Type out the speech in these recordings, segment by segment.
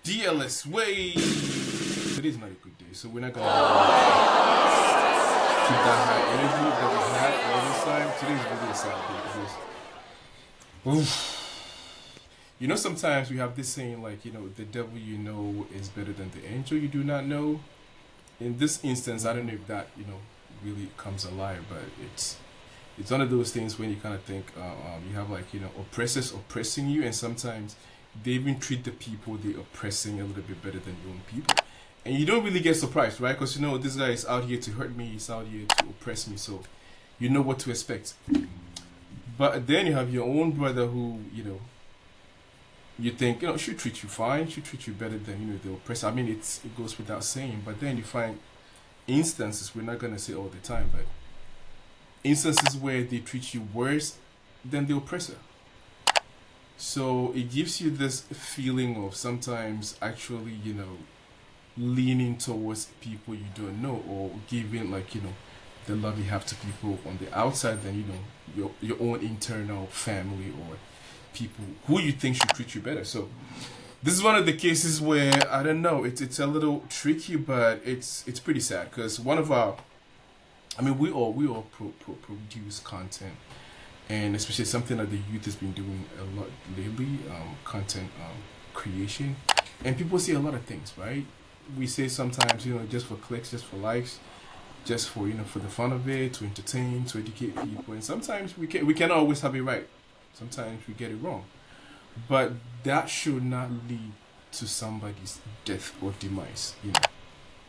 DLS way. Today's not a good day, so we're not gonna keep that high energy that we had all this time. Today's really a sad day because, oof. You know, sometimes we have this saying like, you know, the devil you know is better than the angel you do not know. In this instance, I don't know if that, you know, really comes alive, but it's one of those things when you kind of think you have like, you know, oppressors oppressing you, and sometimes they even treat the people they're oppressing a little bit better than your own people. And you don't really get surprised, right? Because you know this guy is out here to hurt me, he's out here to oppress me, so you know what to expect. But then you have your own brother who, you know, you think, you know, should treat you fine, should treat you better than, you know, the oppressor. I mean, it goes without saying, but then you find instances, we're not going to say all the time, but instances where they treat you worse than the oppressor. So it gives you this feeling of sometimes actually, you know, leaning towards people you don't know, or giving like, you know, the love you have to people on the outside than, you know, your own internal family or people who you think should treat you better. So this is one of the cases where I don't know, it's a little tricky, but it's pretty sad because one of our, I mean, we all produce content, and especially something that the youth has been doing a lot lately, content creation, and people say a lot of things, right? We say sometimes, you know, just for clicks, just for likes, just for, you know, for the fun of it, to entertain, to educate people, and sometimes we can't always have it right. Sometimes we get it wrong, but that should not lead to somebody's death or demise. You know,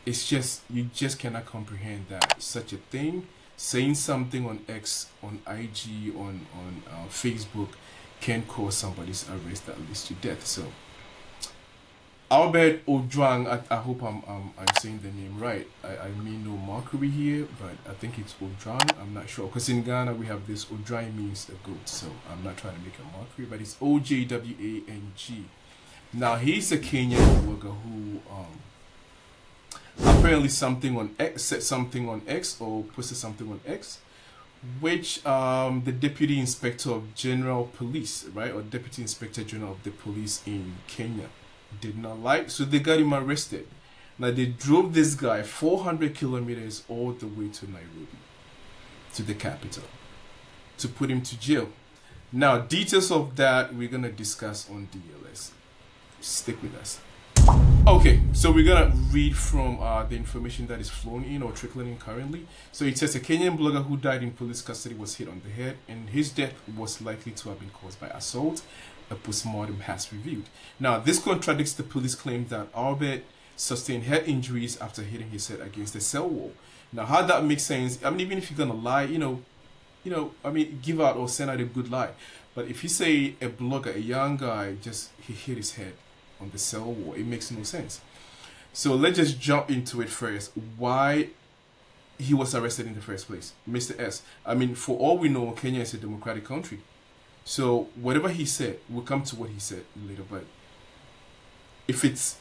it's just, you just cannot comprehend that such a thing, saying something on X, on IG, on Facebook, can cause somebody's arrest that leads to death. So Albert Ojwang, I hope I'm saying the name right. I mean no mockery here, but I think it's Ojwang. I'm not sure, because in Ghana we have this Ojwang means a goat, so I'm not trying to make a mockery, but it's Ojwang. Now he's a Kenyan blogger who apparently said something on X or posted something on X, which the Deputy Inspector General Police, right, or Deputy Inspector General of the Police in Kenya did not like, so they got him arrested. Now they drove this guy 400 kilometers all the way to Nairobi, to the capital, to put him to jail. Now details of that we're gonna discuss on DLS. Stick with us. Okay, so we're gonna read from the information that is flowing in or trickling in currently. So it says a Kenyan blogger who died in police custody was hit on the head, and his death was likely to have been caused by assault, a postmortem has revealed. Now, this contradicts the police claim that Albert sustained head injuries after hitting his head against the cell wall. Now, how that makes sense, I mean, even if you're gonna lie, you know, I mean, give out or send out a good lie. But if you say a blogger, a young guy, he hit his head on the cell wall, it makes no sense. So let's just jump into it first. Why he was arrested in the first place, Mr. S. I mean, for all we know, Kenya is a democratic country. So whatever he said, we'll come to what he said later, but if it's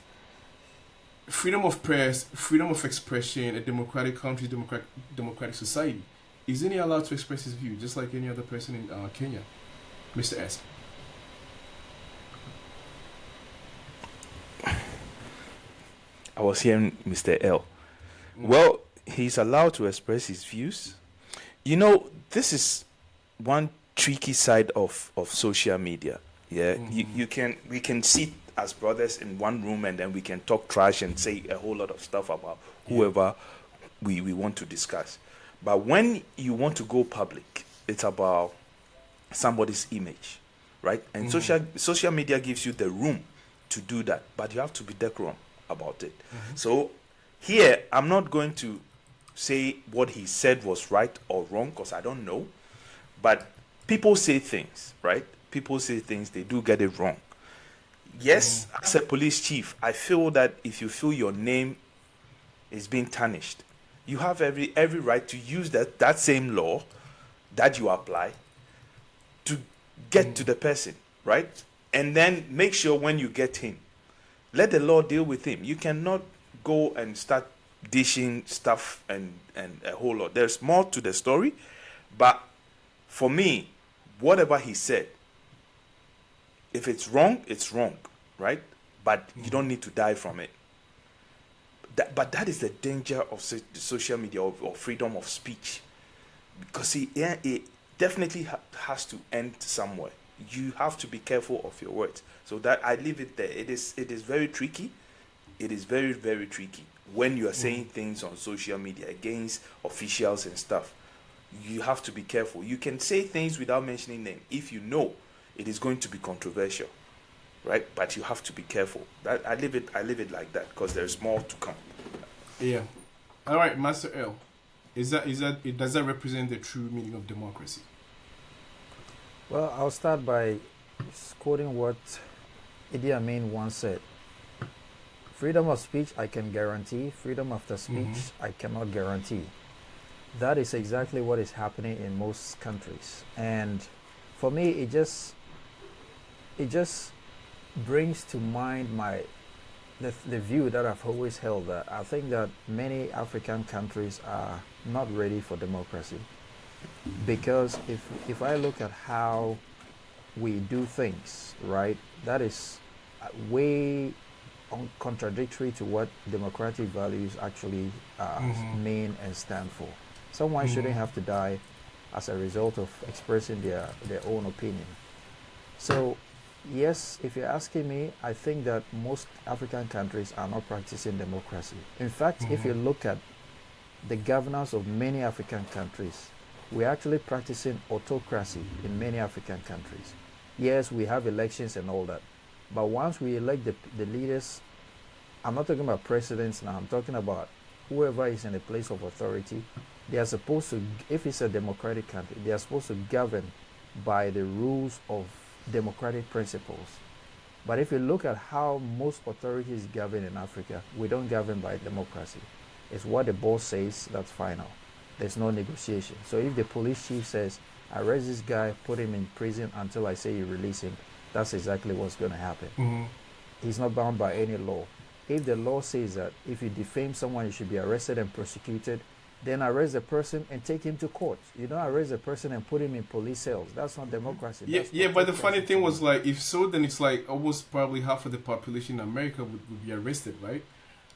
freedom of press, freedom of expression, a democratic country, democratic society, isn't he allowed to express his view just like any other person in Kenya? Mr. S. I was hearing Mr. L. Well, he's allowed to express his views. You know, this is one tricky side of social media. Yeah, we can sit as brothers in one room, and then we can talk trash and say a whole lot of stuff about whoever we want to discuss. But when you want to go public, it's about somebody's image, right? And social media gives you the room to do that, but you have to be decorum about it. So here, I'm not going to say what he said was right or wrong, because I don't know. But people say things, right? People say things, they do get it wrong. Yes, as a police chief, I feel that if you feel your name is being tarnished, you have every right to use that same law that you apply to get to the person, right? And then make sure when you get him, let the law deal with him. You cannot go and start dishing stuff and a whole lot. There's more to the story, but for me, whatever he said, if it's wrong, right? but you don't need to die from it. But that is the danger of social media, or freedom of speech, because see, yeah, it definitely has to end somewhere. You have to be careful of your words. So that I leave it there. It is very tricky. It is very, very tricky when you are saying things on social media against officials and stuff. You have to be careful. You can say things without mentioning them if you know it is going to be controversial, right? But you have to be careful. That I leave it like that, because there's more to come. Yeah. All right, Master L. Does that represent the true meaning of democracy? Well, I'll start by quoting what Idi Amin once said. Freedom of speech I can guarantee, freedom of the speech I cannot guarantee. That is exactly what is happening in most countries. And for me, it just brings to mind the view that I've always held, that I think that many African countries are not ready for democracy. Because if I look at how we do things, right, that is way contradictory to what democratic values actually mean and stand for. Someone shouldn't have to die as a result of expressing their own opinion. So yes, if you're asking me, I think that most African countries are not practicing democracy. In fact, if you look at the governance of many African countries, we're actually practicing autocracy in many African countries. Yes, we have elections and all that, but once we elect the leaders, I'm not talking about presidents now, I'm talking about whoever is in a place of authority. They are supposed to, if it's a democratic country, they are supposed to govern by the rules of democratic principles. But if you look at how most authorities govern in Africa, we don't govern by democracy. It's what the boss says, that's final. There's no negotiation. So if the police chief says, arrest this guy, put him in prison until I say you release him, that's exactly what's going to happen. He's not bound by any law. If the law says that if you defame someone, you should be arrested and prosecuted, then arrest the person and take him to court. You don't arrest the person and put him in police cells. That's not democracy. Yeah, but the funny thing was, like, if so, then it's like almost probably half of the population in America would be arrested, right?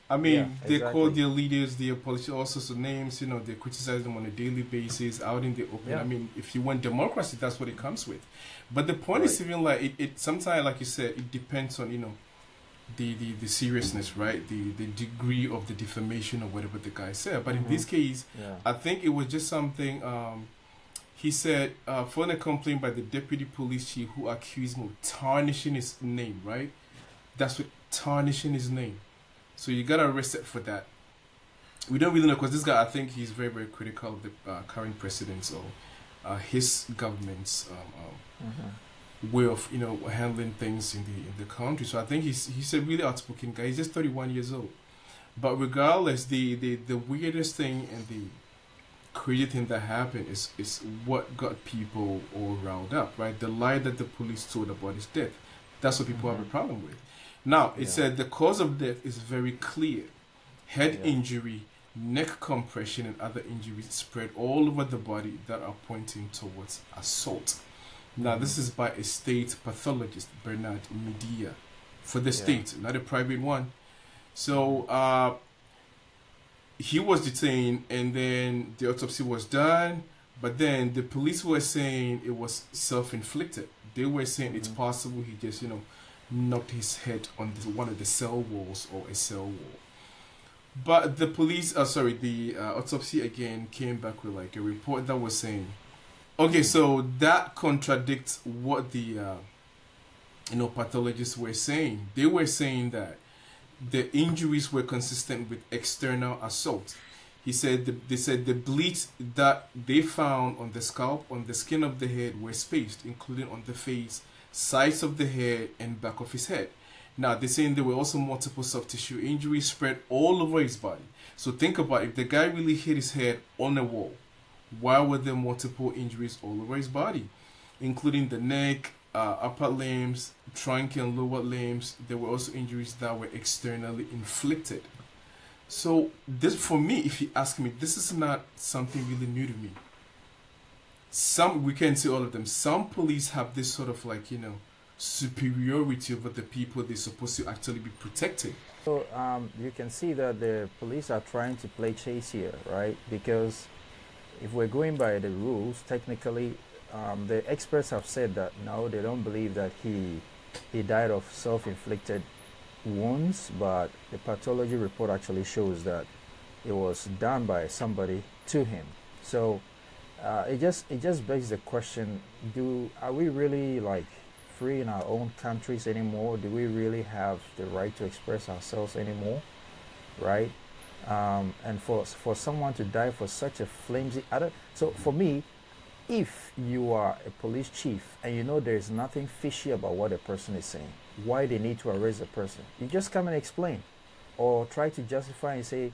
I mean, they call their leaders, their politicians, all sorts of names, they criticize them on a daily basis, out in the open. Yeah. I mean, if you want democracy, that's what it comes with. But the point is even like, it sometimes, like you said, it depends on, the seriousness, right? The degree of the defamation or whatever the guy said. But in this case, I think it was just something, he said, following a complaint by the deputy police chief who accused him of tarnishing his name, right? That's what, tarnishing his name. So you got arrested for that. We don't really know, because this guy, I think he's very, very critical of the current president or his government's way of handling things in the country. So I think he's a really outspoken guy. He's just 31 years old. But regardless, the weirdest thing and the crazy thing that happened is what got people all riled up, right? The lie that the police told about his death. That's what people have a problem with. Now, it said the cause of death is very clear. Head injury, neck compression, and other injuries spread all over the body that are pointing towards assault. Now, this is by a state pathologist, Bernard Media, for the state, not a private one. So, he was detained, and then the autopsy was done, but then the police were saying it was self-inflicted. They were saying it's possible he just, knocked his head on one of the cell walls or a cell wall. But the police, the autopsy again came back with like a report that was saying, okay, so that contradicts what the pathologists were saying. They were saying that the injuries were consistent with external assault. They said the bleeds that they found on the scalp, on the skin of the head, were spaced, including on the face, sides of the head, and back of his head. Now, they're saying there were also multiple soft tissue injuries spread all over his body. So think about it. If the guy really hit his head on a wall, why were there multiple injuries all over his body, including the neck, upper limbs, trunk and lower limbs? There were also injuries that were externally inflicted. So this, for me, if you ask me, this is not something really new to me. We can't say all of them. Some police have this sort of like, superiority over the people they're supposed to actually be protecting. So you can see that the police are trying to play chase here, right? Because if we're going by the rules, technically, the experts have said that no, they don't believe that he died of self-inflicted wounds, but the pathology report actually shows that it was done by somebody to him. So it just begs the question: are we really like free in our own countries anymore? Do we really have the right to express ourselves anymore? Right? And for someone to die for such a flimsy, so for me, if you are a police chief and you know there's nothing fishy about what a person is saying, why they need to arrest a person, you just come and explain, or try to justify and say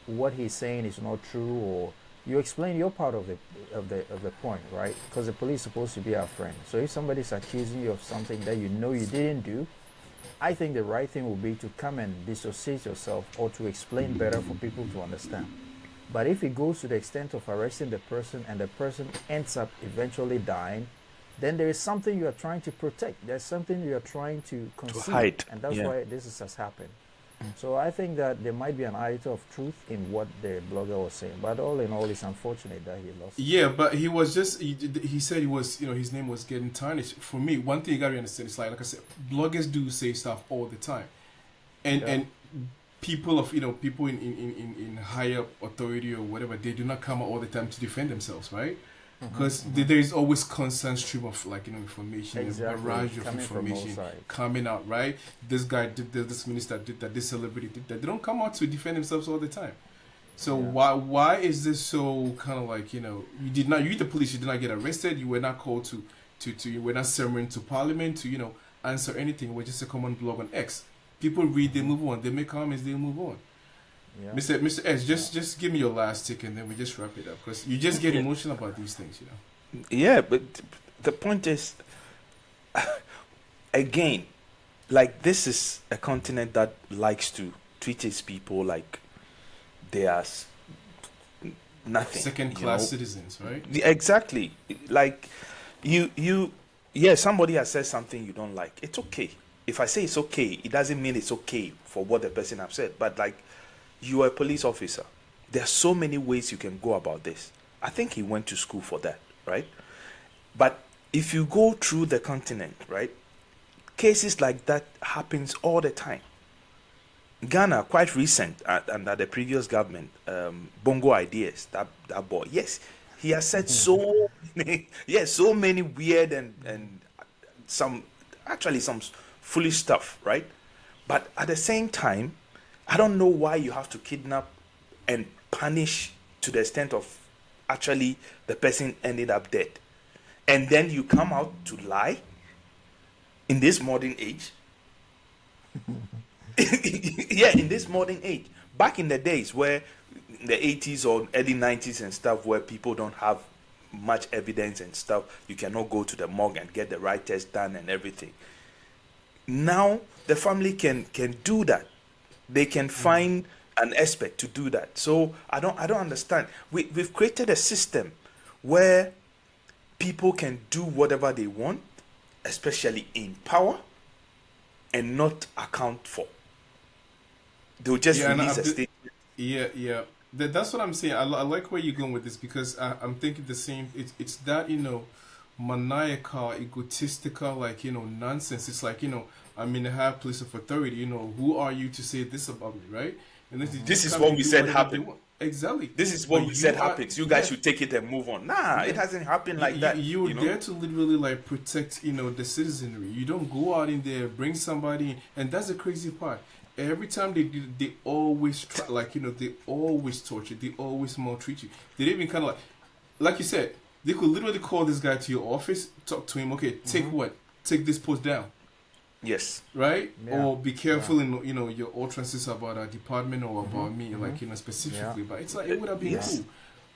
what he's saying is not true, or you explain your part of the point, right? Because the police is supposed to be our friend. So if somebody's accusing you of something that you know you didn't do, I think the right thing would be to come and dissociate yourself, or to explain better for people to understand. But if it goes to the extent of arresting the person and the person ends up eventually dying, then there is something you are trying to protect. There's something you are trying to conceal. To hide. And that's Yeah. why has happened. So I think that there might be an iota of truth in what the blogger was saying. But all in all, it's unfortunate that he lost. Yeah, but he was just he said he was, his name was getting tarnished. For me, one thing you gotta understand is like I said, bloggers do say stuff all the time, and people of people in higher authority or whatever, they do not come out all the time to defend themselves, right? Because there is always constant stream of information, Exactly. a barrage of Coming from all information sides. coming out, right? This guy did this, this minister did that, this celebrity did that. They don't come out to defend themselves all the time. So why is this so kind of like, you the police, you did not get arrested, you were not called to you were not summoned to parliament to answer anything. It was just a common blog on X. People read, they move on, they make comments, they move on. Yeah. Mr. S, just give me your last tick and then we just wrap it up, because you just get emotional about these things, Yeah, but the point is, again, like, this is a continent that likes to treat its people like they are nothing. Second-class citizens, right? Exactly. Like, somebody has said something you don't like. It's okay. If I say it's okay, it doesn't mean it's okay for what the person has said. But like, you are a police officer. There are so many ways you can go about this. I think he went to school for that, right? But if you go through the continent, right, cases like that happens all the time. Ghana, quite recent, under the previous government, Bongo Ideas, that boy, yes, he has said so many weird and some foolish stuff, right? But at the same time, I don't know why you have to kidnap and punish to the extent of actually the person ended up dead. And then you come out to lie in this modern age. Yeah, in this modern age. Back in the days where in the 80s or early 90s and stuff, where people don't have much evidence and stuff, you cannot go to the morgue and get the right test done and everything. Now the family can do that. They can find an expert to do that. So I don't understand. We've created a system where people can do whatever they want, especially in power, and not account for. They'll just release a statement. Yeah. That's what I'm saying. I like where you're going with this, because I'm thinking the same. It's that, maniacal, egotistical, nonsense. It's like, I'm in a high place of authority. Who are you to say this about me, right? And this is what we said happened. Exactly. This is what we said happens. You guys should take it and move on. It hasn't happened like that. You're there to literally protect, the citizenry. You don't go out in there, bring somebody in, and that's the crazy part. Every time they always try, they always torture, they always maltreat you. They even kind of like you said, they could literally call this guy to your office, talk to him. Okay, take this post down. Yes. Right? Yeah. Or be careful in your utterances about our department or about me, specifically. Yeah. But it's like, it would have been cool.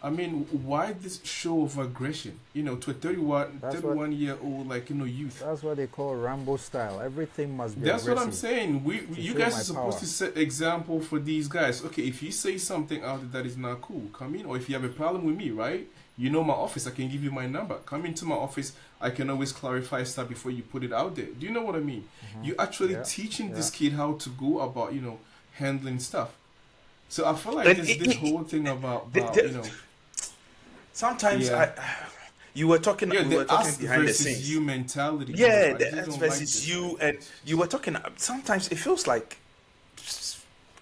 I mean, why this show of aggression? To a 31-year-old youth. That's what they call Rambo style. Everything must be. That's aggressive. what I'm saying. You guys are supposed to set example for these guys. Okay, if you say something out that is not cool, come in. Or if you have a problem with me, right? You know my office. I can give you my number. Come into my office. I can always clarify stuff before you put it out there. Do you know what I mean? You actually Yeah. teaching Yeah. this kid how to go about, handling stuff. So I feel like And this whole thing about the- the- sometimes yeah, you were talking yeah, we were the talking us behind the versus scenes. you mentality. Yeah, I the just us don't like versus this. you, Like, and you were talking. Sometimes it feels like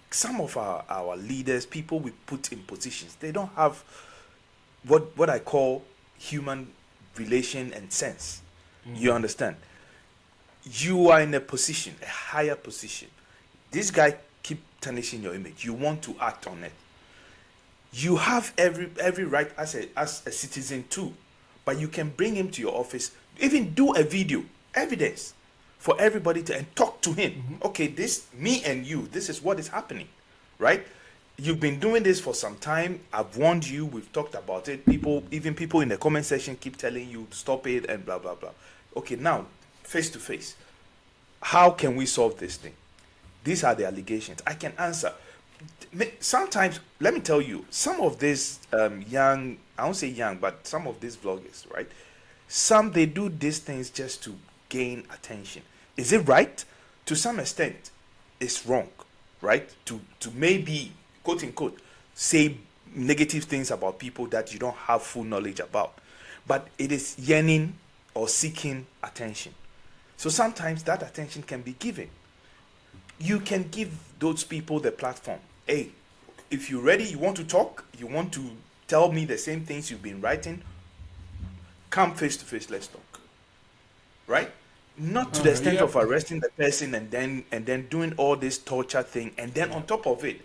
some of our leaders, people we put in positions, they don't have what I call human relation and sense. You understand? You are in a position, a higher position. This guy keep tarnishing your image. You want to act on it. You have every right as a citizen too, but you can bring him to your office, even do a video evidence for everybody to and talk to him. Okay, this me and you, this is what is happening, right? You've been doing this for some time. I've warned you. We've talked about it. People in the comment section keep telling you stop it and blah blah blah. Okay, now face to face, how can we solve this thing? These are the allegations. I can answer. Sometimes, let me tell you, some of these young, I won't say young, but some of these vloggers, right? Some, they do these things just to gain attention. Is it right? To some extent, it's wrong, right? To maybe, quote unquote, say negative things about people that you don't have full knowledge about. But it is yearning or seeking attention. So sometimes that attention can be given. You can give those people the platform. Hey, if you're ready, you want to talk, you want to tell me the same things you've been writing, come face to face, let's talk. Right? Not to the extent yeah, of arresting the person and then doing all this torture thing, and then on top of it,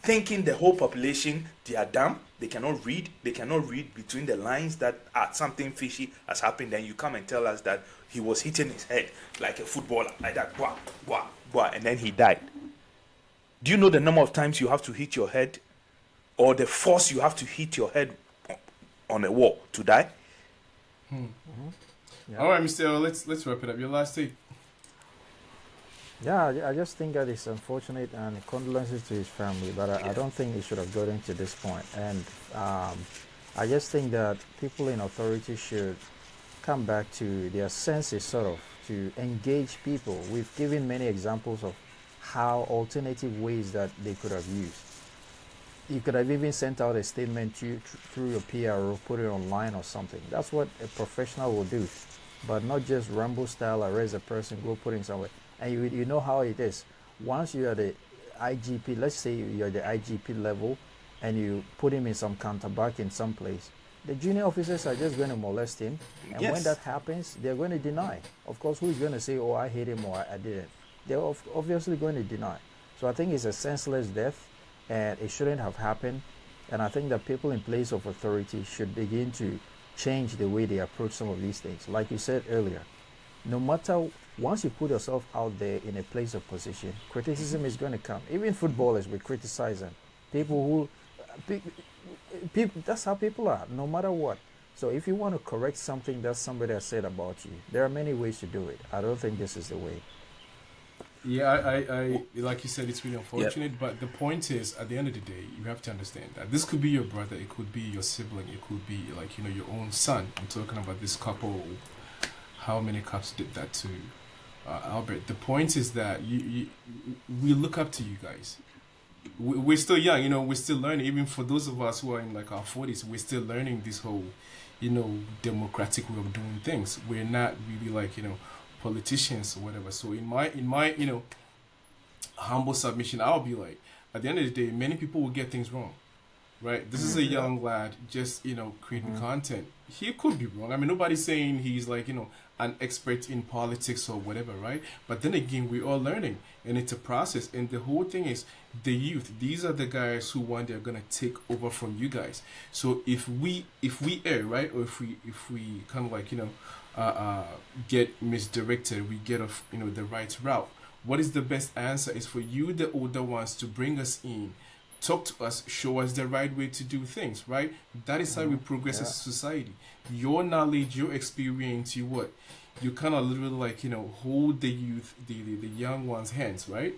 thinking the whole population they are dumb, they cannot read between the lines that something fishy has happened. Then you come and tell us that he was hitting his head like a footballer, like that, wah, wah, wah, and then he died. Do you know the number of times you have to hit your head, or the force you have to hit your head on a wall to die? Yeah. all right, Mr. L, let's wrap it up. Your last take. Yeah, I just think that it's unfortunate and condolences to his family, but I don't think it should have gotten to this point. And I just think that people in authority should come back to their senses, sort of, to engage people. We've given many examples of how alternative ways that they could have used. You could have even sent out a statement through your PRO, put it online or something. That's what a professional will do, but not just Rambo style, arrest a person, go put him somewhere. And you know how it is. Once you are the IGP, let's say you're the IGP level, and you put him in some counterback in some place, the junior officers are just going to molest him. And when Yes. that happens, they're going to deny. Of course, who is going to say, oh, I hate him or I didn't? They're obviously going to deny. So I think it's a senseless death, and it shouldn't have happened. And I think that people in place of authority should begin to change the way they approach some of these things. Like you said earlier, no matter, once you put yourself out there in a place of position, criticism is going to come. Even footballers will criticize them. People people, that's how people are, no matter what. So if you want to correct something that somebody has said about you, there are many ways to do it. I don't think this is the way. Yeah, I like you said, it's really unfortunate, but the point is, at the end of the day, you have to understand that this could be your brother, it could be your sibling, it could be like your own son. I'm talking about this couple. How many cops did that to Albert? The point is that we look up to you guys. We're still young, we're still learning. Even for those of us who are in like our 40s, we're still learning this whole, democratic way of doing things. We're not really like politicians or whatever. So in my humble submission, I'll be like, at the end of the day, many people will get things wrong, right? This is a young lad just creating content. He could be wrong. I mean, nobody's saying he's like an expert in politics or whatever, right? But then again, we're all learning, and it's a process. And the whole thing is the youth. These are the guys who one day are gonna take over from you guys. So if we err, right, or if we kind of like get misdirected, we get off the right route. What is the best answer is for you, the older ones, to bring us in, talk to us, show us the right way to do things, right? That is how we progress as a society. Your knowledge, your experience, you kind of literally like hold the youth, the young ones' hands, right?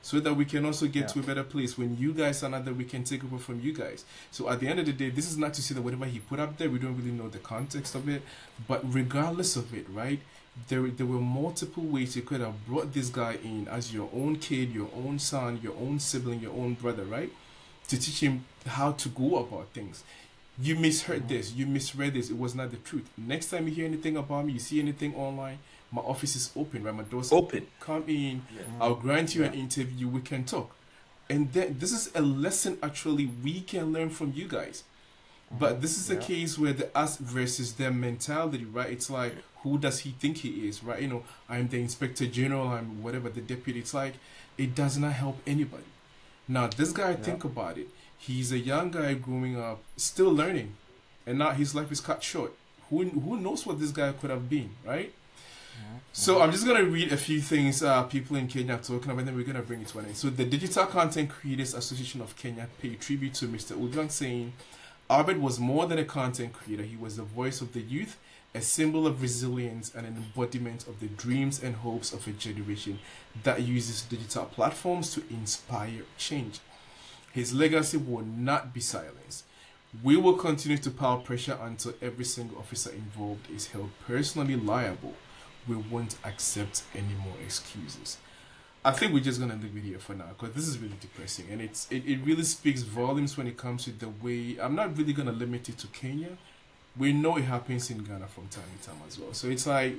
so that we can also get to a better place. When you guys are not there, we can take over from you guys. So at the end of the day, this is not to say that whatever he put up there, we don't really know the context of it. But regardless of it, right, there were multiple ways you could have brought this guy in as your own kid, your own son, your own sibling, your own brother, right, to teach him how to go about things. You misheard this, you misread this, it was not the truth. Next time you hear anything about me, you see anything online, my office is open, right? My door's Open. Come in, I'll grant you an interview, we can talk. And then this is a lesson actually we can learn from you guys. But this is a case where the us versus them mentality, right? It's like, who does he think he is, right? You know, I'm the inspector general, I'm whatever, the deputy. It's like, it does not help anybody. Now, this guy, think about it. He's a young guy growing up, still learning. And now his life is cut short. Who knows what this guy could have been, right? So I'm just going to read a few things people in Kenya are talking about, and then we're going to bring it to an end. So the Digital Content Creators Association of Kenya paid tribute to Mr. Ojwang, saying, Albert was more than a content creator. He was the voice of the youth, a symbol of resilience, and an embodiment of the dreams and hopes of a generation that uses digital platforms to inspire change. His legacy will not be silenced. We will continue to pile pressure until every single officer involved is held personally liable. We won't accept any more excuses. I think we're just gonna leave it here for now because this is really depressing, and it really speaks volumes when it comes to the way. I'm not really gonna limit it to Kenya. We know it happens in Ghana from time to time as well. So it's like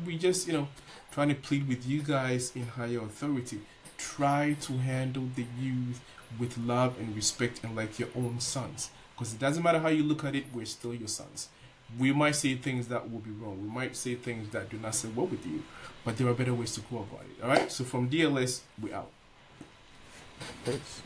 we just trying to plead with you guys in higher authority. Try to handle the youth with love and respect and like your own sons, because it doesn't matter how you look at it. We're still your sons. We might say things that will be wrong. We might say things that do not sit well with you, but there are better ways to go about it. All right. So from DLS, we out. Thanks.